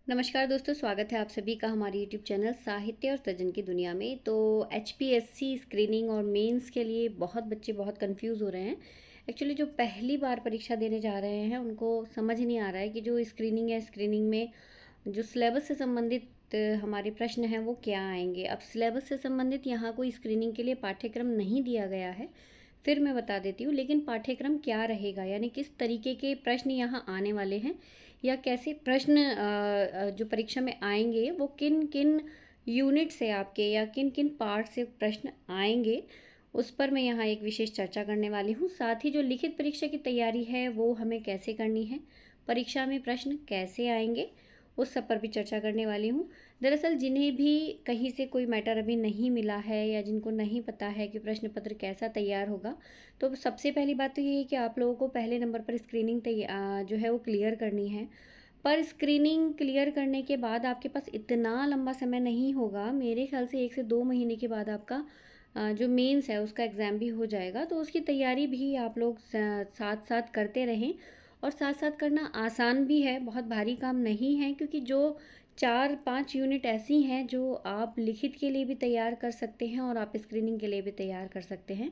नमस्कार दोस्तों, स्वागत है आप सभी का हमारे यूट्यूब चैनल साहित्य और सृजन की दुनिया में। तो एचपीएससी स्क्रीनिंग और मेंस के लिए बहुत बच्चे बहुत कंफ्यूज हो रहे हैं। एक्चुअली जो पहली बार परीक्षा देने जा रहे हैं उनको समझ नहीं आ रहा है कि जो स्क्रीनिंग है, स्क्रीनिंग में जो सिलेबस से संबंधित हमारे प्रश्न हैं वो क्या आएंगे। अब सिलेबस से संबंधित यहाँ कोई स्क्रीनिंग के लिए पाठ्यक्रम नहीं दिया गया है, फिर मैं बता देती हूँ। लेकिन पाठ्यक्रम क्या रहेगा, यानी किस तरीके के प्रश्न यहाँ आने वाले हैं या कैसे प्रश्न जो परीक्षा में आएंगे वो किन किन यूनिट से आपके या किन किन पार्ट से प्रश्न आएंगे, उस पर मैं यहाँ एक विशेष चर्चा करने वाली हूँ। साथ ही जो लिखित परीक्षा की तैयारी है वो हमें कैसे करनी है, परीक्षा में प्रश्न कैसे आएंगे, उस सब पर भी चर्चा करने वाली हूँ। दरअसल जिन्हें भी कहीं से कोई मैटर अभी नहीं मिला है या जिनको नहीं पता है कि प्रश्न पत्र कैसा तैयार होगा, तो सबसे पहली बात तो ये है कि आप लोगों को पहले नंबर पर स्क्रीनिंग जो है वो क्लियर करनी है। पर स्क्रीनिंग क्लियर करने के बाद आपके पास इतना लंबा समय नहीं होगा, मेरे ख्याल से 1 से 2 महीने के बाद आपका जो मेंस है उसका एग्ज़ाम भी हो जाएगा। तो उसकी तैयारी भी आप लोग साथ साथ करते रहें। और साथ साथ करना आसान भी है, बहुत भारी काम नहीं है, क्योंकि जो 4-5 यूनिट ऐसी हैं जो आप लिखित के लिए भी तैयार कर सकते हैं और आप स्क्रीनिंग के लिए भी तैयार कर सकते हैं।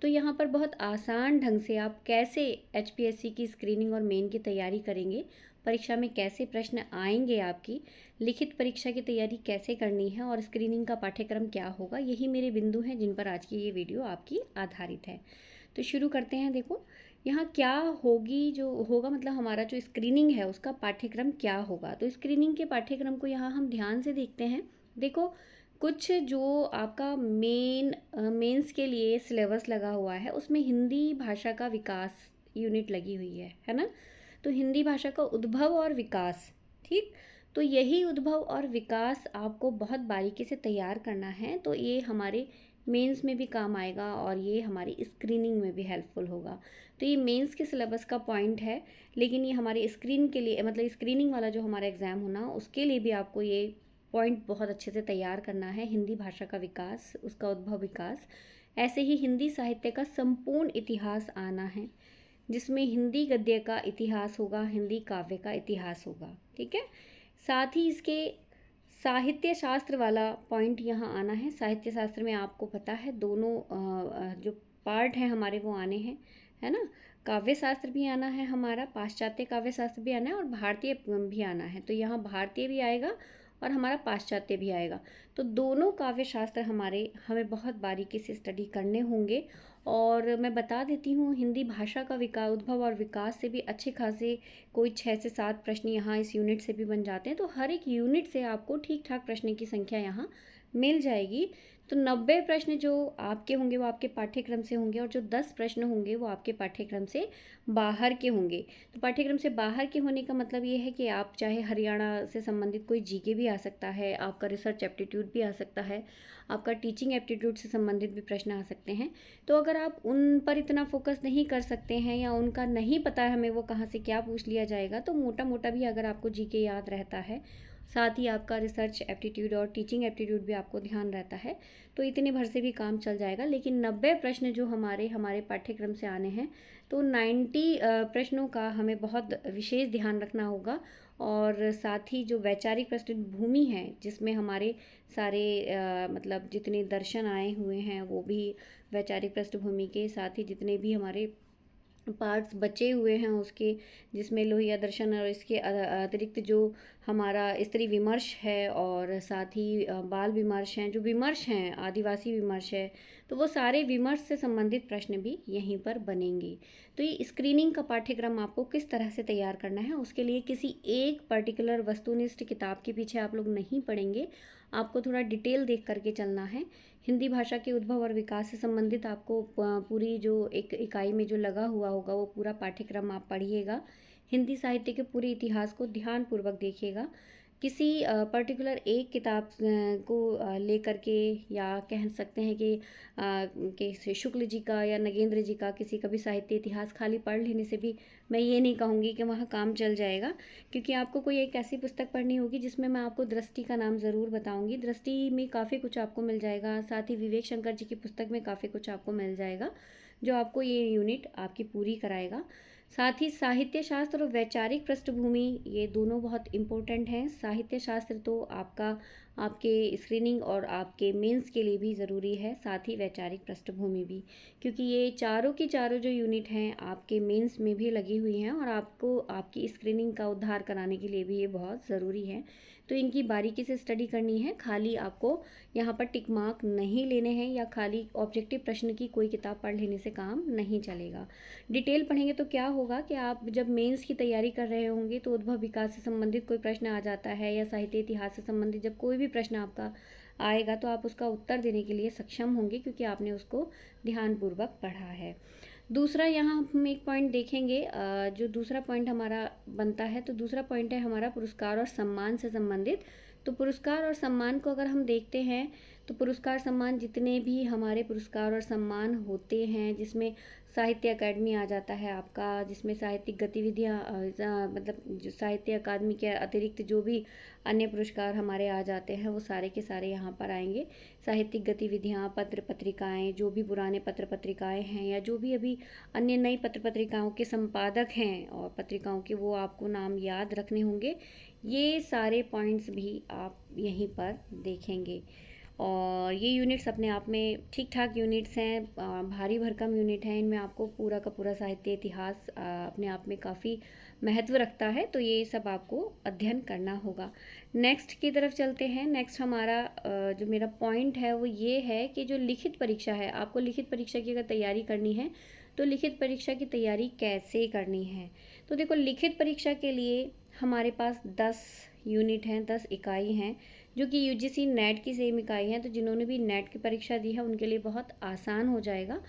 तो यहाँ पर बहुत आसान ढंग से आप कैसे एचपीएससी की स्क्रीनिंग और मेन की तैयारी करेंगे, परीक्षा में कैसे प्रश्न आएंगे, आपकी लिखित परीक्षा की तैयारी कैसे करनी है और स्क्रीनिंग का पाठ्यक्रम क्या होगा, यही मेरे बिंदु हैं जिन पर आज की ये वीडियो आपकी आधारित है। तो शुरू करते हैं। देखो यहाँ क्या होगी, जो होगा मतलब हमारा जो स्क्रीनिंग है उसका पाठ्यक्रम क्या होगा। तो स्क्रीनिंग के पाठ्यक्रम को यहाँ हम ध्यान से देखते हैं। देखो, कुछ जो आपका मेंस के लिए सिलेबस लगा हुआ है उसमें हिंदी भाषा का विकास यूनिट लगी हुई है ना। तो हिंदी भाषा का उद्भव और विकास, ठीक। तो यही उद्भव और विकास आपको बहुत बारीकी से तैयार करना है, तो ये हमारे मेंस में भी काम आएगा और ये हमारी स्क्रीनिंग में भी हेल्पफुल होगा। तो ये मेंस के सिलेबस का पॉइंट है, लेकिन ये हमारे स्क्रीन के लिए मतलब स्क्रीनिंग वाला जो हमारा एग्ज़ाम होना उसके लिए भी आपको ये पॉइंट बहुत अच्छे से तैयार करना है। हिंदी भाषा का विकास, उसका उद्भव विकास, ऐसे ही हिंदी साहित्य का संपूर्ण इतिहास आना है, जिसमें हिंदी गद्य का इतिहास होगा, हिंदी काव्य का इतिहास होगा, ठीक है। साथ ही इसके साहित्य शास्त्र वाला पॉइंट यहाँ आना है। साहित्य शास्त्र में आपको पता है दोनों जो पार्ट हैं हमारे वो आने हैं, है ना। काव्य शास्त्र भी आना है हमारा, पाश्चात्य काव्य शास्त्र भी आना है और भारतीय भी आना है। तो यहाँ भारतीय भी आएगा और हमारा पाश्चात्य भी आएगा। तो दोनों काव्य शास्त्र हमें बहुत बारीकी से स्टडी करने होंगे। और मैं बता देती हूँ, हिंदी भाषा का विकास, उद्भव और विकास से भी अच्छे खासे कोई 6 से 7 प्रश्न यहाँ इस यूनिट से भी बन जाते हैं। तो हर एक यूनिट से आपको ठीक ठाक प्रश्न की संख्या यहाँ मिल जाएगी। तो 90 प्रश्न जो आपके होंगे वो आपके पाठ्यक्रम से होंगे और जो 10 प्रश्न होंगे वो आपके पाठ्यक्रम से बाहर के होंगे। तो पाठ्यक्रम से बाहर के होने का मतलब ये है कि आप चाहे हरियाणा से संबंधित कोई जीके भी आ सकता है, आपका रिसर्च एप्टीट्यूड भी आ सकता है, आपका टीचिंग एप्टीट्यूड से संबंधित भी प्रश्न आ सकते हैं। तो अगर आप उन पर इतना फोकस नहीं कर सकते हैं या उनका नहीं पता है हमें वो कहाँ से क्या पूछ लिया जाएगा, तो मोटा मोटा भी अगर आपको जीके याद रहता है, साथ ही आपका रिसर्च एप्टीट्यूड और टीचिंग एप्टीट्यूड भी आपको ध्यान रहता है, तो इतने भर से भी काम चल जाएगा। लेकिन 90 प्रश्न जो हमारे पाठ्यक्रम से आने हैं, तो 90 प्रश्नों का हमें बहुत विशेष ध्यान रखना होगा। और साथ ही जो वैचारिक पृष्ठभूमि है, जिसमें हमारे सारे मतलब जितने दर्शन आए हुए हैं वो भी वैचारिक पृष्ठभूमि के, साथ ही जितने भी हमारे पार्ट्स बचे हुए हैं उसके, जिसमें लोहिया दर्शन और इसके अतिरिक्त जो हमारा स्त्री विमर्श है और साथ ही बाल विमर्श हैं, जो विमर्श हैं, आदिवासी विमर्श है, तो वो सारे विमर्श से संबंधित प्रश्न भी यहीं पर बनेंगे। तो ये स्क्रीनिंग का पाठ्यक्रम आपको किस तरह से तैयार करना है, उसके लिए किसी एक पर्टिकुलर वस्तुनिष्ठ किताब के पीछे आप लोग नहीं पढ़ेंगे, आपको थोड़ा डिटेल देख करके चलना है। हिंदी भाषा के उद्भव और विकास से संबंधित आपको पूरी जो एक इकाई में जो लगा हुआ होगा वो पूरा पाठ्यक्रम आप पढ़िएगा। हिंदी साहित्य के पूरे इतिहास को ध्यानपूर्वक देखिएगा। किसी पर्टिकुलर एक किताब को लेकर के, या कह सकते हैं कि शुक्ल जी का या नगेंद्र जी का किसी का भी साहित्य इतिहास खाली पढ़ लेने से भी मैं ये नहीं कहूँगी कि वहाँ काम चल जाएगा, क्योंकि आपको कोई एक ऐसी पुस्तक पढ़नी होगी जिसमें मैं आपको दृष्टि का नाम ज़रूर बताऊँगी। दृष्टि में काफ़ी कुछ आपको मिल जाएगा, साथ ही विवेक शंकर जी की पुस्तक में काफ़ी कुछ आपको मिल जाएगा, जो आपको ये यूनिट आपकी पूरी कराएगा। साथ ही साहित्य शास्त्र और वैचारिक पृष्ठभूमि, ये दोनों बहुत इम्पोर्टेंट हैं। साहित्य शास्त्र तो आपके स्क्रीनिंग और आपके मेंस के लिए भी ज़रूरी है, साथ ही वैचारिक पृष्ठभूमि भी, क्योंकि ये चारों की चारों जो यूनिट हैं आपके मेंस में भी लगी हुई हैं और आपको आपकी स्क्रीनिंग का उद्धार कराने के लिए भी ये बहुत ज़रूरी है। तो इनकी बारीकी से स्टडी करनी है। खाली आपको यहाँ पर टिक मार्क नहीं लेने हैं या खाली ऑब्जेक्टिव प्रश्न की कोई किताब पढ़ लेने से काम नहीं चलेगा। डिटेल पढ़ेंगे तो क्या होगा कि आप जब मेंस की तैयारी कर रहे होंगे तो उद्भव विकास से संबंधित कोई प्रश्न आ जाता है या साहित्य इतिहास से संबंधित जब कोई भी प्रश्न आपका आएगा तो आप उसका उत्तर देने के लिए सक्षम होंगे, क्योंकि आपने उसको ध्यानपूर्वक पढ़ा है। दूसरा यहाँ हम एक पॉइंट देखेंगे, जो दूसरा पॉइंट हमारा बनता है, तो दूसरा पॉइंट है हमारा पुरस्कार और सम्मान से संबंधित। तो पुरस्कार और सम्मान को अगर हम देखते हैं तो पुरस्कार सम्मान जितने भी हमारे पुरस्कार और सम्मान होते हैं, जिसमें साहित्य अकादमी आ जाता है आपका, जिसमें साहित्यिक गतिविधियाँ मतलब जो साहित्य अकादमी के अतिरिक्त जो भी अन्य पुरस्कार हमारे आ जाते हैं वो सारे के सारे यहाँ पर आएंगे। साहित्यिक गतिविधियाँ, पत्र पत्रिकाएँ, जो भी पुराने पत्र पत्रिकाएँ हैं या जो भी अभी अन्य नई पत्र पत्रिकाओं के संपादक हैं और पत्रिकाओं के, वो आपको नाम याद रखने होंगे। ये सारे पॉइंट्स भी आप यहीं पर देखेंगे। और ये यूनिट्स अपने आप में ठीक ठाक यूनिट्स हैं, भारी भरकम यूनिट हैं। इनमें आपको पूरा का पूरा साहित्य इतिहास अपने आप में काफ़ी महत्व रखता है, तो ये सब आपको अध्ययन करना होगा। नेक्स्ट की तरफ चलते हैं। नेक्स्ट हमारा जो मेरा पॉइंट है वो ये है कि जो लिखित परीक्षा है, आपको लिखित परीक्षा की अगर तैयारी करनी है तो लिखित परीक्षा की तैयारी कैसे करनी है। तो देखो, लिखित परीक्षा के लिए हमारे पास 10 यूनिट हैं, 10 इकाई हैं, जो कि यूजीसी नेट की सेम इकाई है। तो जिन्होंने भी नेट की परीक्षा दी है उनके लिए बहुत आसान हो जाएगा।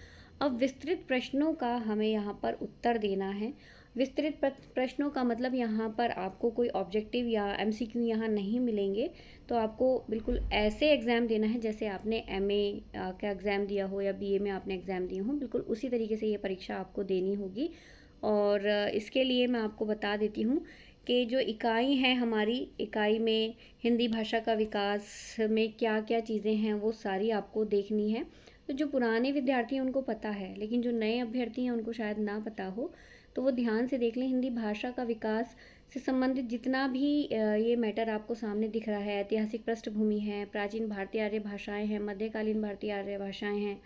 अब विस्तृत प्रश्नों का हमें यहाँ पर उत्तर देना है। विस्तृत प्रश्नों का मतलब यहाँ पर आपको कोई ऑब्जेक्टिव या एमसीक्यू यहाँ नहीं मिलेंगे। तो आपको बिल्कुल ऐसे एग्ज़ाम देना है जैसे आपने एमए का एग्ज़ाम दिया हो या बीए में आपने एग्ज़ाम दिए हो, बिल्कुल उसी तरीके से ये परीक्षा आपको देनी होगी। और इसके लिए मैं आपको बता देती हूँ कि जो इकाई हैं हमारी, इकाई में हिंदी भाषा का विकास में क्या क्या चीज़ें हैं वो सारी आपको देखनी है। तो जो पुराने विद्यार्थी हैं उनको पता है, लेकिन जो नए अभ्यर्थी हैं उनको शायद ना पता हो, तो वो ध्यान से देख लें। हिंदी भाषा का विकास से संबंधित जितना भी ये मैटर आपको सामने दिख रहा है, ऐतिहासिक पृष्ठभूमि है, प्राचीन भारतीय आर्य भाषाएँ हैं, मध्यकालीन भारतीय आर्य भाषाएँ हैं,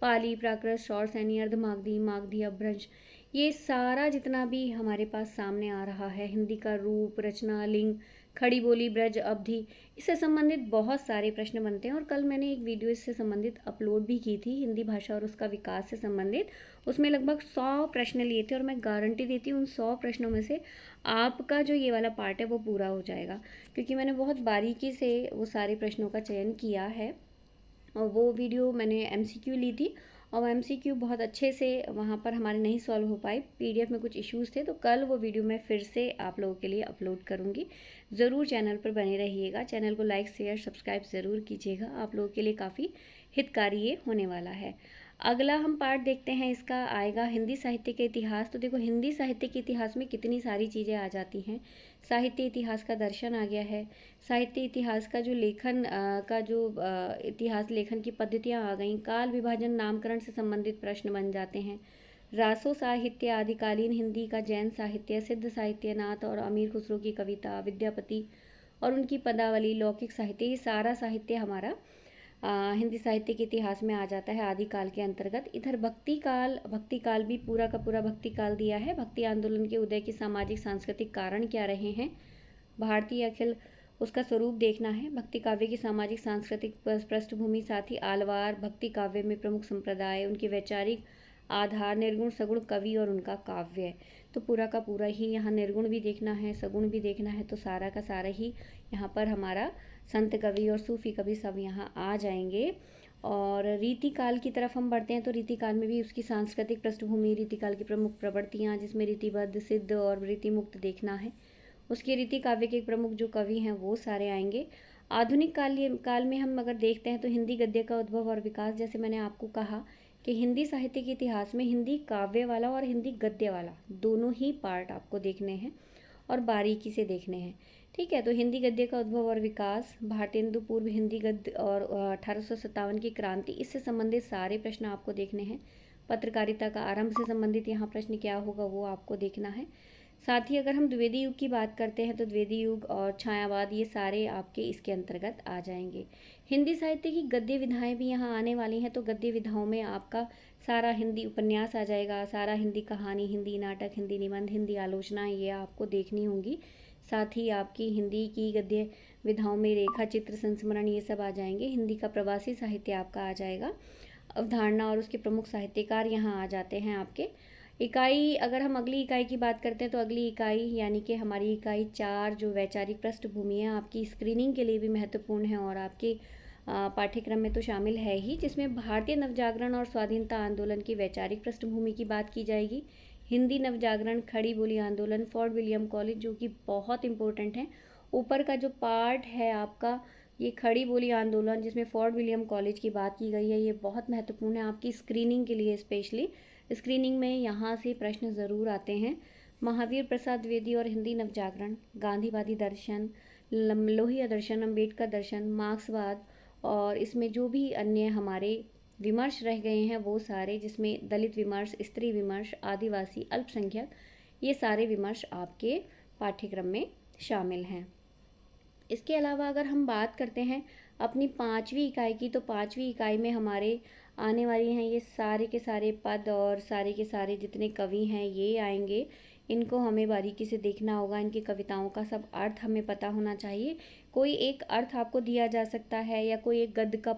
पाली, प्राकृत, शौरसैनी, अर्धमागधी, मागधी, अपभ्रंश, ये सारा जितना भी हमारे पास सामने आ रहा है, हिंदी का रूप, रचना, लिंग, खड़ी बोली, ब्रज, अवधि, इससे संबंधित बहुत सारे प्रश्न बनते हैं। और कल मैंने एक वीडियो इससे संबंधित अपलोड भी की थी, हिंदी भाषा और उसका विकास से संबंधित। उसमें लगभग 100 प्रश्न लिए थे और मैं गारंटी देती हूँ उन 100 प्रश्नों में से आपका जो ये वाला पार्ट है वो पूरा हो जाएगा, क्योंकि मैंने बहुत बारीकी से वो सारे प्रश्नों का चयन किया है। और वो वीडियो मैंने एमसीक्यू ली थी और एमसीक्यू बहुत अच्छे से वहाँ पर हमारे नहीं सॉल्व हो पाए, पीडीएफ में कुछ इश्यूज़ थे। तो कल वो वीडियो मैं फिर से आप लोगों के लिए अपलोड करूँगी। ज़रूर चैनल पर बने रहिएगा, चैनल को लाइक शेयर सब्सक्राइब ज़रूर कीजिएगा, आप लोगों के लिए काफ़ी हितकारी ये होने वाला है। अगला हम पार्ट देखते हैं, इसका आएगा हिंदी साहित्य के इतिहास। तो देखो, हिंदी साहित्य के इतिहास में कितनी सारी चीज़ें आ जाती हैं। साहित्य इतिहास का दर्शन आ गया है, साहित्य इतिहास का जो लेखन का जो इतिहास लेखन की पद्धतियाँ आ गई, काल विभाजन नामकरण से संबंधित प्रश्न बन जाते हैं, रासो साहित्य, आदिकालीन हिंदी का जैन साहित्य, सिद्ध साहित्य, नाथ और अमीर खुसरो की कविता, विद्यापति और उनकी पदावली, लौकिक साहित्य, ये सारा साहित्य हमारा हिंदी साहित्य के इतिहास में आ जाता है आदिकाल के अंतर्गत। इधर भक्ति काल भी पूरा का पूरा भक्ति काल दिया है। भक्ति आंदोलन के उदय के सामाजिक सांस्कृतिक कारण क्या रहे हैं, भारतीय अखिल उसका स्वरूप देखना है, भक्ति काव्य की सामाजिक सांस्कृतिक पृष्ठभूमि, साथ ही आलवार भक्ति काव्य में प्रमुख संप्रदाय, उनके वैचारिक आधार, निर्गुण सगुण कवि और उनका काव्य। तो पूरा का पूरा ही यहाँ निर्गुण भी देखना है, सगुण भी देखना है, तो सारा का सारा ही यहाँ पर हमारा संत कवि और सूफी कवि सब यहाँ आ जाएंगे। और रीतिकाल की तरफ हम बढ़ते हैं तो रीतिकाल में भी उसकी सांस्कृतिक पृष्ठभूमि, रीतिकाल की प्रमुख प्रवृत्तियाँ जिसमें रीतिबद्ध, सिद्ध और रीतिमुक्त देखना है, उसके रीति काव्य के प्रमुख जो कवि हैं वो सारे आएंगे। आधुनिक काल में हम अगर देखते हैं तो हिंदी गद्य का उद्भव और विकास, जैसे मैंने आपको कहा कि हिंदी साहित्य के इतिहास में हिंदी काव्य वाला और हिंदी गद्य वाला दोनों ही पार्ट आपको देखने हैं और बारीकी से देखने हैं। ठीक है, तो हिंदी गद्य का उद्भव और विकास, भारतेंदु पूर्व हिंदी गद्य और 1857 की क्रांति, इससे संबंधित सारे प्रश्न आपको देखने हैं। पत्रकारिता का आरंभ से संबंधित यहाँ प्रश्न क्या होगा वो आपको देखना है। साथ ही अगर हम द्विवेदी युग की बात करते हैं तो द्विवेदी युग और छायावाद ये सारे आपके इसके अंतर्गत आ जाएंगे। हिंदी साहित्य की गद्य विधाएं भी यहाँ आने वाली हैं, तो गद्य विधाओं में आपका सारा हिंदी उपन्यास आ जाएगा, सारा हिंदी कहानी, हिंदी नाटक, हिंदी निबंध, हिंदी आलोचनाएं ये आपको देखनी होंगी। साथ ही आपकी हिंदी की गद्य विधाओं में रेखा, चित्र, संस्मरण ये सब आ जाएंगे। हिंदी का प्रवासी साहित्य आपका आ जाएगा। अवधारणा और उसके प्रमुख साहित्यकार यहाँ आ जाते हैं आपके। इकाई, अगर हम अगली इकाई की बात करते हैं तो अगली इकाई यानी कि हमारी इकाई 4 जो वैचारिक पृष्ठभूमि है आपकी स्क्रीनिंग के लिए भी महत्वपूर्ण है और आपके पाठ्यक्रम में तो शामिल है ही, जिसमें भारतीय नवजागरण और स्वाधीनता आंदोलन की वैचारिक पृष्ठभूमि की बात की जाएगी। हिंदी नवजागरण, खड़ी बोली आंदोलन, फोर्ट विलियम कॉलेज जो कि बहुत इंपॉर्टेंट है। ऊपर का जो पार्ट है आपका ये खड़ी बोली आंदोलन जिसमें फोर्ट विलियम कॉलेज की बात की गई है, ये बहुत महत्वपूर्ण है आपकी स्क्रीनिंग के लिए। स्पेशली स्क्रीनिंग में यहाँ से प्रश्न ज़रूर आते हैं। महावीर प्रसाद द्विवेदी और हिंदी नवजागरण, गांधीवादी दर्शन, लोहिया दर्शन, अम्बेडकर दर्शन, मार्क्सवाद और इसमें जो भी अन्य हमारे विमर्श रह गए हैं वो सारे, जिसमें दलित विमर्श, स्त्री विमर्श, आदिवासी, अल्पसंख्यक, ये सारे विमर्श आपके पाठ्यक्रम में शामिल हैं। इसके अलावा अगर हम बात करते हैं अपनी 5वीं इकाई की, तो 5वीं इकाई में हमारे आने वाली हैं ये सारे के सारे पद और सारे के सारे जितने कवि हैं ये आएंगे। इनको हमें बारीकी से देखना होगा, इनकी कविताओं का सब अर्थ हमें पता होना चाहिए। कोई एक अर्थ आपको दिया जा सकता है या कोई एक गद्य का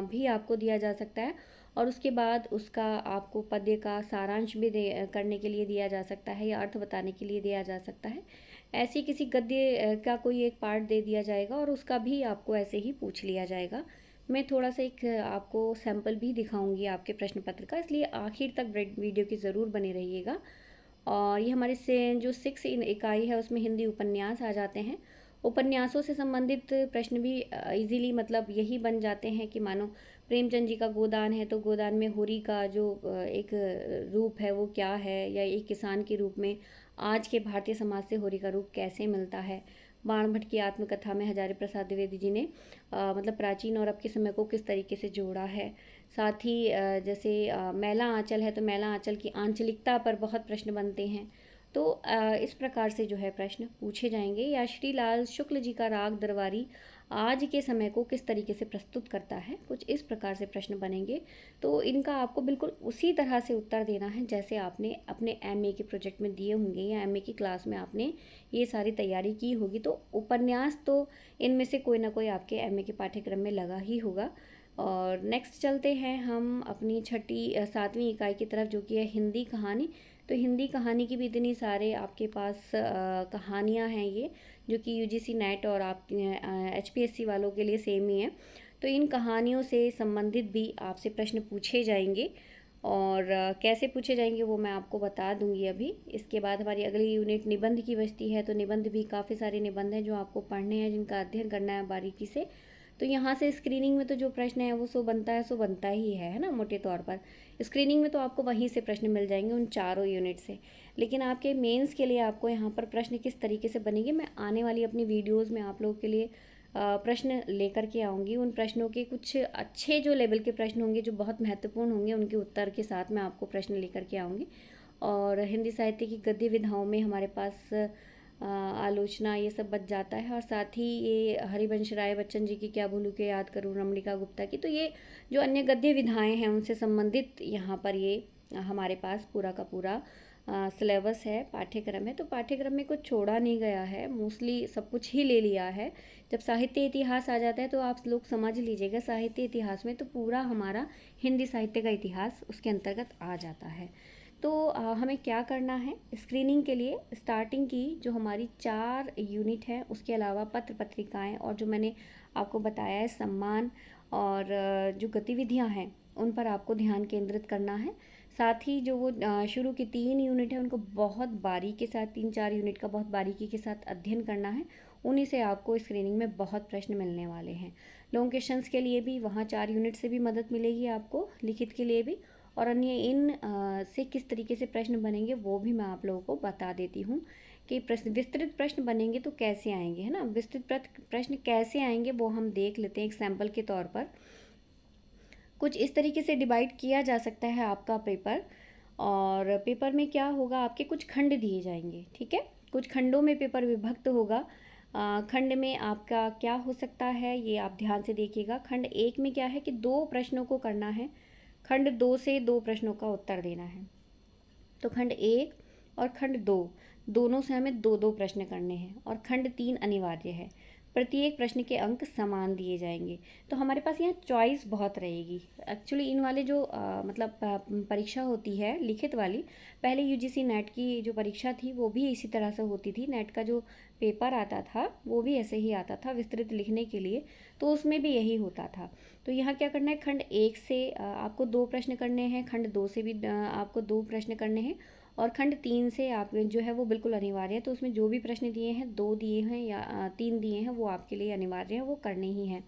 भी आपको दिया जा सकता है और उसके बाद उसका आपको पद्य का सारांश भी करने के लिए दिया जा सकता है या अर्थ बताने के लिए दिया जा सकता है। ऐसी किसी गद्य का कोई एक पार्ट दे दिया जाएगा और उसका भी आपको ऐसे ही पूछ लिया जाएगा। मैं थोड़ा सा एक आपको सैंपल भी दिखाऊंगी आपके प्रश्न पत्र का, इसलिए आखिर तक वीडियो की ज़रूर बने रहिएगा। और ये हमारे से जो 6 इकाई है उसमें हिंदी उपन्यास आ जाते हैं। उपन्यासों से संबंधित प्रश्न भी इजीली मतलब यही बन जाते हैं कि मानो प्रेमचंद जी का गोदान है तो गोदान में होरी का जो एक रूप है वो क्या है, या एक किसान के रूप में आज के भारतीय समाज से होरी का रूप कैसे मिलता है। बाण भट्ट की आत्मकथा में हजारी प्रसाद द्विवेदी जी ने मतलब प्राचीन और अब के समय को किस तरीके से जोड़ा है। साथ ही जैसे मैला आंचल है तो मैला आंचल की आंचलिकता पर बहुत प्रश्न बनते हैं। तो इस प्रकार से जो है प्रश्न पूछे जाएंगे। या श्रीलाल शुक्ल जी का राग दरबारी आज के समय को किस तरीके से प्रस्तुत करता है, कुछ इस प्रकार से प्रश्न बनेंगे। तो इनका आपको बिल्कुल उसी तरह से उत्तर देना है जैसे आपने अपने एमए के प्रोजेक्ट में दिए होंगे या एमए की क्लास में आपने ये सारी तैयारी की होगी। तो उपन्यास तो इनमें से कोई ना कोई आपके एमए के पाठ्यक्रम में लगा ही होगा। और नेक्स्ट चलते हैं हम अपनी 7वीं इकाई की तरफ जो कि है हिंदी कहानी। तो हिंदी कहानी की भी इतनी सारे आपके पास कहानियाँ हैं ये, जो कि यूजीसी नेट और आप एचपीएससी वालों के लिए सेम ही है। तो इन कहानियों से संबंधित भी आपसे प्रश्न पूछे जाएंगे और कैसे पूछे जाएंगे वो मैं आपको बता दूंगी अभी। इसके बाद हमारी अगली यूनिट निबंध की बचती है। तो निबंध भी काफ़ी सारे निबंध हैं जो आपको पढ़ने हैं, जिनका अध्ययन करना है बारीकी से। तो यहाँ से स्क्रीनिंग में तो जो प्रश्न है वो सो बनता ही है ना, मोटे तौर पर। स्क्रीनिंग में तो आपको वहीं से प्रश्न मिल जाएंगे उन चारों यूनिट से। लेकिन आपके मेंस के लिए आपको यहाँ पर प्रश्न किस तरीके से बनेंगे, मैं आने वाली अपनी वीडियोज़ में आप लोगों के लिए प्रश्न लेकर के आऊँगी। उन प्रश्नों के कुछ अच्छे जो लेवल के प्रश्न होंगे जो बहुत महत्वपूर्ण होंगे उनके उत्तर के साथ मैं आपको प्रश्न लेकर के आऊँगी। और हिंदी साहित्य की गद्य विधाओं में हमारे पास आलोचना ये सब बच जाता है। और साथ ही ये हरिवंश राय बच्चन जी की क्या भूलू के याद करूँ, रमणिका गुप्ता की, तो ये जो अन्य गद्य विधाएं हैं उनसे संबंधित यहाँ पर ये हमारे पास पूरा का पूरा सिलेबस है, पाठ्यक्रम है। तो पाठ्यक्रम में कुछ छोड़ा नहीं गया है, मोस्टली सब कुछ ही ले लिया है। जब साहित्य इतिहास आ जाता है तो आप लोग समझ लीजिएगा साहित्य इतिहास में तो पूरा हमारा हिंदी साहित्य का इतिहास उसके अंतर्गत आ जाता है। तो हमें क्या करना है स्क्रीनिंग के लिए, स्टार्टिंग की जो हमारी 4 यूनिट है उसके अलावा पत्र पत्रिकाएं और जो मैंने आपको बताया है सम्मान और जो गतिविधियां हैं उन पर आपको ध्यान केंद्रित करना है। साथ ही जो वो शुरू की 3 यूनिट है उनको बहुत बारीकी के साथ, 3-4 यूनिट का बहुत बारीकी के साथ अध्ययन करना है। उन्हीं से आपको स्क्रीनिंग में बहुत प्रश्न मिलने वाले हैं। लॉन्ग क्वेश्चंस के लिए भी वहाँ 4 यूनिट से भी मदद मिलेगी आपको, लिखित के लिए भी, और अन्य इन से किस तरीके से प्रश्न बनेंगे वो भी मैं आप लोगों को बता देती हूँ कि प्रश्न विस्तृत प्रश्न बनेंगे तो कैसे आएंगे, है ना। विस्तृत प्रश्न कैसे आएंगे वो हम देख लेते हैं एक सैंपल के तौर पर। कुछ इस तरीके से डिवाइड किया जा सकता है आपका पेपर। और पेपर में क्या होगा, आपके कुछ खंड दिए जाएंगे, ठीक है, कुछ खंडों में पेपर विभक्त होगा। खंड में आपका क्या हो सकता है ये आप ध्यान से देखिएगा। खंड 1 में क्या है कि 2 प्रश्नों को करना है, खंड 2 से 2 प्रश्नों का उत्तर देना है। तो खंड 1 और खंड 2 दोनों से हमें 2-2 प्रश्न करने हैं, और खंड 3 अनिवार्य है। प्रत्येक प्रश्न के अंक समान दिए जाएंगे। तो हमारे पास यहाँ चॉइस बहुत रहेगी। एक्चुअली इन वाले जो परीक्षा होती है लिखित वाली, पहले यूजीसी नेट की जो परीक्षा थी वो भी इसी तरह से होती थी। नेट का जो पेपर आता था वो भी ऐसे ही आता था विस्तृत लिखने के लिए, तो उसमें भी यही होता था। तो यहाँ क्या करना है, खंड 1 से आपको 2 प्रश्न करने हैं, खंड 2 से भी आपको 2 प्रश्न करने हैं, और खंड 3 से आप जो है वो बिल्कुल अनिवार्य है। तो उसमें जो भी प्रश्न दिए हैं, 2 दिए हैं या 3 दिए हैं, वो आपके लिए अनिवार्य है, वो करने ही हैं।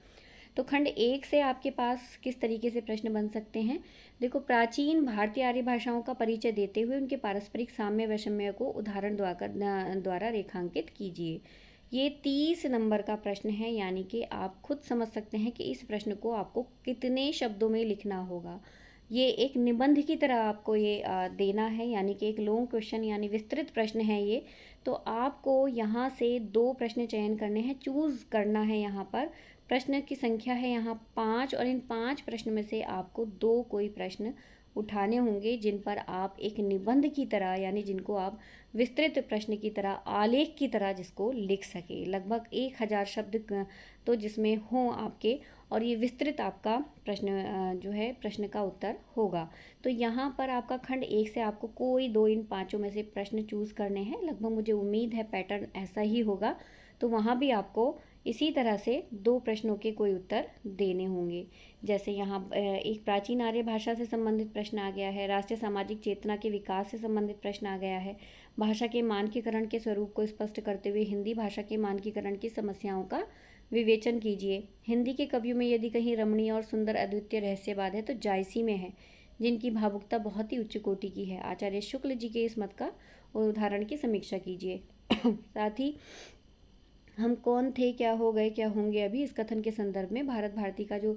तो खंड 1 से आपके पास किस तरीके से प्रश्न बन सकते हैं, देखो, प्राचीन भारतीय आर्य भाषाओं का परिचय देते हुए उनके पारस्परिक साम्य वैषम्य को उदाहरण द्वारा रेखांकित कीजिए। ये 30 नंबर का प्रश्न है, यानी कि आप खुद समझ सकते हैं कि इस प्रश्न को आपको कितने शब्दों में लिखना होगा। ये एक निबंध की तरह आपको ये देना है, यानी कि एक लॉन्ग क्वेश्चन यानी विस्तृत प्रश्न है ये। तो आपको यहाँ से 2 प्रश्न चयन करने हैं, चूज़ करना है। यहाँ पर प्रश्न की संख्या है यहाँ 5, और इन 5 प्रश्न में से आपको 2 कोई प्रश्न उठाने होंगे जिन पर आप एक निबंध की तरह, यानी जिनको आप विस्तृत प्रश्न की तरह, आलेख की तरह जिसको लिख सके, लगभग 1000 शब्द तो जिसमें हों आपके, और ये विस्तृत आपका प्रश्न जो है प्रश्न का उत्तर होगा। तो यहाँ पर आपका खंड 1 से आपको कोई 2 इन 5 में से प्रश्न चूज़ करने हैं। लगभग मुझे उम्मीद है पैटर्न ऐसा ही होगा। तो वहाँ भी आपको इसी तरह से 2 प्रश्नों के कोई उत्तर देने होंगे। जैसे यहाँ एक प्राचीन आर्य भाषा से संबंधित प्रश्न आ गया है, राष्ट्रीय सामाजिक चेतना के विकास से संबंधित प्रश्न आ गया है, भाषा के मानकीकरण के स्वरूप को स्पष्ट करते हुए हिंदी भाषा के मानकीकरण की समस्याओं का विवेचन कीजिए। हिंदी के कवियों में यदि कहीं रमणीय और सुंदर अद्वितीय रहस्यवाद है तो जायसी में है, जिनकी भावुकता बहुत ही उच्च कोटि की है। आचार्य शुक्ल जी के इस मत का उदाहरण की समीक्षा कीजिए। साथ ही हम कौन थे, क्या हो गए, क्या होंगे अभी, इस कथन के संदर्भ में भारत भारती का जो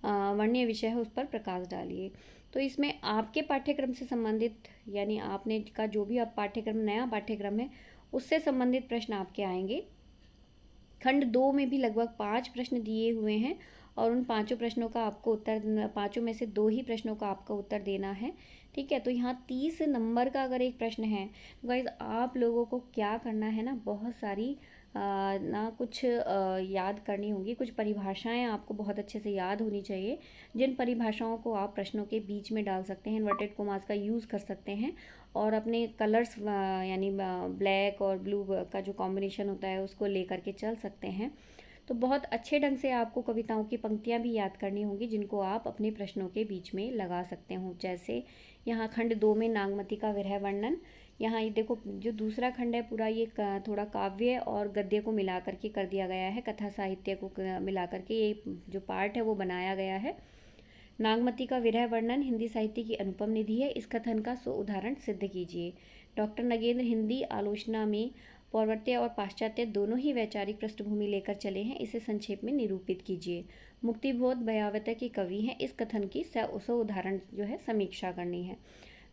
वर्ण्य विषय है उस पर प्रकाश डालिए। तो इसमें आपके पाठ्यक्रम से संबंधित, यानी आपने का जो भी आप पाठ्यक्रम, नया पाठ्यक्रम है, उससे संबंधित प्रश्न आपके आएंगे। खंड 2 में भी लगभग 5 प्रश्न दिए हुए हैं, और उन 5 प्रश्नों का आपको उत्तर, 5 में से 2 ही प्रश्नों का आपका उत्तर देना है, ठीक है। तो यहाँ 30 नंबर का अगर एक प्रश्न है, गाइस आप लोगों को क्या करना है ना, बहुत सारी ना कुछ याद करनी होगी, कुछ परिभाषाएं आपको बहुत अच्छे से याद होनी चाहिए, जिन परिभाषाओं को आप प्रश्नों के बीच में डाल सकते हैं, इन्वर्टेड कोमास का यूज़ कर सकते हैं, और अपने कलर्स यानी ब्लैक और ब्लू का जो कॉम्बिनेशन होता है उसको लेकर के चल सकते हैं। तो बहुत अच्छे ढंग से आपको कविताओं की पंक्तियाँ भी याद करनी होंगी, जिनको आप अपने प्रश्नों के बीच में लगा सकते हो। जैसे यहाँ खंड 2 में नागमती का विरह वर्णन, यहाँ ये देखो जो दूसरा खंड है पूरा ये थोड़ा काव्य और गद्य को मिला करके कर दिया गया है, कथा साहित्य को मिला करके ये जो पार्ट है वो बनाया गया है। नागमती का विरह वर्णन हिंदी साहित्य की अनुपम निधि है, इस कथन का उदाहरण सिद्ध कीजिए। डॉक्टर नगेंद्र हिंदी आलोचना में पौर्वात्य और पाश्चात्य दोनों ही वैचारिक पृष्ठभूमि लेकर चले हैं, इसे संक्षेप में निरूपित कीजिए। मुक्तिबोध भयावता के कवि हैं, इस कथन की उदाहरण जो है समीक्षा करनी है।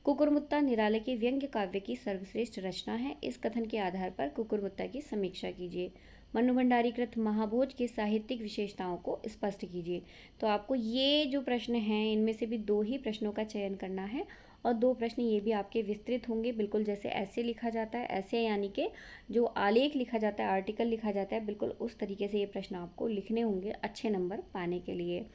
कुकुरमुत्ता निराले के व्यंग्य काव्य की सर्वश्रेष्ठ रचना है, इस कथन के आधार पर कुकुरमुत्ता की समीक्षा कीजिए। मनु भंडारी कृत महाभोज के साहित्यिक विशेषताओं को स्पष्ट कीजिए। तो आपको ये जो प्रश्न हैं इनमें से भी 2 ही प्रश्नों का चयन करना है, और 2 प्रश्न ये भी आपके विस्तृत होंगे, बिल्कुल जैसे ऐसे लिखा जाता है, ऐसे यानी कि जो आलेख लिखा जाता है, आर्टिकल लिखा जाता है, बिल्कुल उस तरीके से ये प्रश्न आपको लिखने होंगे अच्छे नंबर पाने के लिए।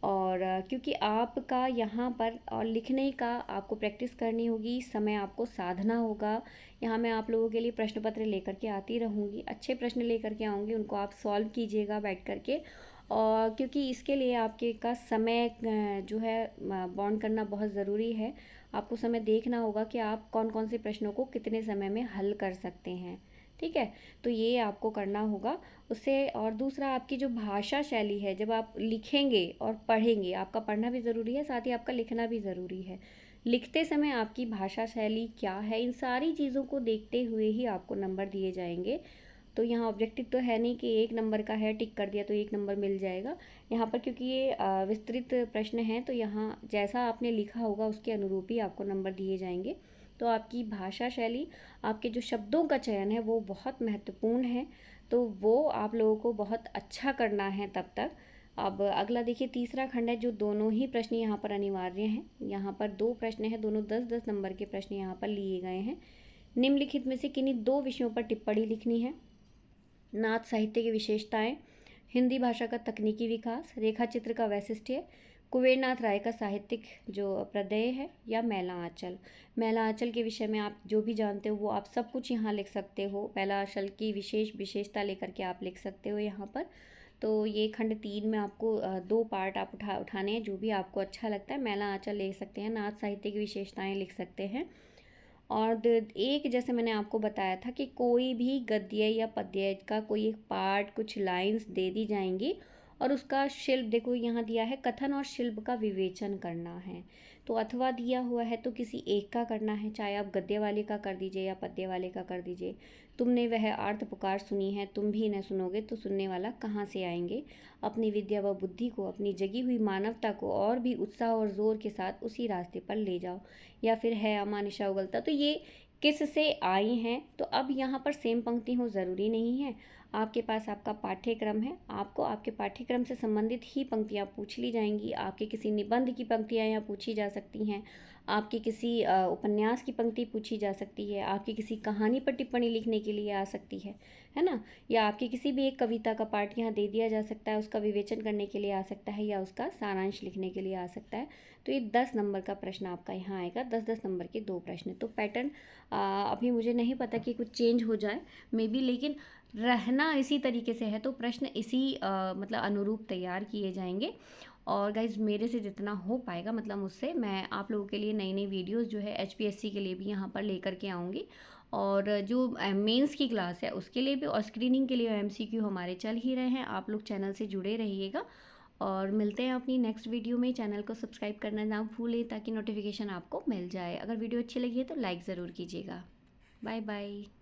और क्योंकि आपका यहाँ पर और लिखने का आपको प्रैक्टिस करनी होगी, समय आपको साधना होगा। यहाँ मैं आप लोगों के लिए प्रश्न पत्र लेकर के आती रहूँगी, अच्छे प्रश्न लेकर के आऊँगी, उनको आप सॉल्व कीजिएगा बैठ कर के। और क्योंकि इसके लिए आपके का समय जो है बॉन्ड करना बहुत ज़रूरी है। आपको समय देखना होगा कि आप कौन कौन से प्रश्नों को कितने समय में हल कर सकते हैं, ठीक है। तो ये आपको करना होगा उससे। और दूसरा आपकी जो भाषा शैली है, जब आप लिखेंगे और पढ़ेंगे, आपका पढ़ना भी ज़रूरी है, साथ ही आपका लिखना भी ज़रूरी है। लिखते समय आपकी भाषा शैली क्या है, इन सारी चीज़ों को देखते हुए ही आपको नंबर दिए जाएंगे। तो यहाँ ऑब्जेक्टिव तो है नहीं कि 1 नंबर का है, टिक कर दिया तो 1 नंबर मिल जाएगा। यहाँ पर क्योंकि ये विस्तृत प्रश्न हैं, तो यहाँ जैसा आपने लिखा होगा उसके अनुरूप ही आपको नंबर दिए जाएंगे। तो आपकी भाषा शैली, आपके जो शब्दों का चयन है वो बहुत महत्वपूर्ण है, तो वो आप लोगों को बहुत अच्छा करना है तब तक। अब अगला देखिए, तीसरा खंड है जो दोनों ही प्रश्न यहाँ पर अनिवार्य हैं। यहाँ पर 2 प्रश्न हैं, दोनों 10-10 नंबर के प्रश्न यहाँ पर लिए गए हैं। निम्नलिखित में से किन्हीं 2 विषयों पर टिप्पणी लिखनी है। नाथ साहित्य की विशेषताएं, हिंदी भाषा का तकनीकी विकास, रेखा चित्र का वैशिष्ट्य, कुबेरनाथ राय का साहित्यिक जो प्रत्यय है, या मैला आंचल। मैला आंचल के विषय में आप जो भी जानते हो वो आप सब कुछ यहाँ लिख सकते हो। मैला आंचल की विशेषता लेकर के आप लिख सकते हो यहाँ पर। तो ये खंड 3 में आपको 2 पार्ट आप उठाने हैं, जो भी आपको अच्छा लगता है। मैला आंचल ले सकते हैं, नाथ साहित्य की विशेषताएं लिख सकते हैं। और एक जैसे मैंने आपको बताया था कि कोई भी गद्य या पद्य का कोई एक पार्ट, कुछ लाइंस दे दी जाएंगी और उसका शिल्प, देखो यहाँ दिया है कथन और शिल्प का विवेचन करना है। तो अथवा दिया हुआ है तो किसी एक का करना है, चाहे आप गद्य वाले का कर दीजिए या पद्य वाले का कर दीजिए। तुमने वह आर्त पुकार सुनी है, तुम भी न सुनोगे तो सुनने वाला कहाँ से आएंगे। अपनी विद्या व बुद्धि को, अपनी जगी हुई मानवता को और भी उत्साह और जोर के साथ उसी रास्ते पर ले जाओ। या फिर है अमानिशा उगलता, तो ये किस से आई हैं। तो अब यहाँ पर सेम पंक्ति हो ज़रूरी नहीं है। आपके पास आपका पाठ्यक्रम है, आपको आपके पाठ्यक्रम से संबंधित ही पंक्तियाँ पूछ ली जाएंगी। आपके किसी निबंध की पंक्तियाँ यहाँ पूछी जा सकती हैं, आपकी किसी उपन्यास की पंक्ति पूछी जा सकती है, आपकी किसी कहानी पर टिप्पणी लिखने के लिए आ सकती है ना। या आपकी किसी भी एक कविता का पार्ट यहाँ दे दिया जा सकता है, उसका विवेचन करने के लिए आ सकता है, या उसका सारांश लिखने के लिए आ सकता है। तो ये 10 नंबर का प्रश्न आपका यहाँ आएगा, 10-10 नंबर के 2 प्रश्न। तो पैटर्न अभी मुझे नहीं पता कि कुछ चेंज हो जाए मे बी, लेकिन रहना इसी तरीके से है। तो प्रश्न इसी मतलब अनुरूप तैयार किए जाएंगे। और गाइज मेरे से जितना हो पाएगा, मतलब मुझसे, मैं आप लोगों के लिए नई नई वीडियोस जो है HPSC के लिए भी यहाँ पर लेकर के आऊँगी। और जो मेंस की क्लास है उसके लिए भी, और स्क्रीनिंग के लिए MCQ हमारे चल ही रहे हैं। आप लोग चैनल से जुड़े रहिएगा और मिलते हैं अपनी नेक्स्ट वीडियो में। चैनल को सब्सक्राइब करना ना भूलें ताकि नोटिफिकेशन आपको मिल जाए। अगर वीडियो अच्छी लगी है तो लाइक ज़रूर कीजिएगा। Bye bye.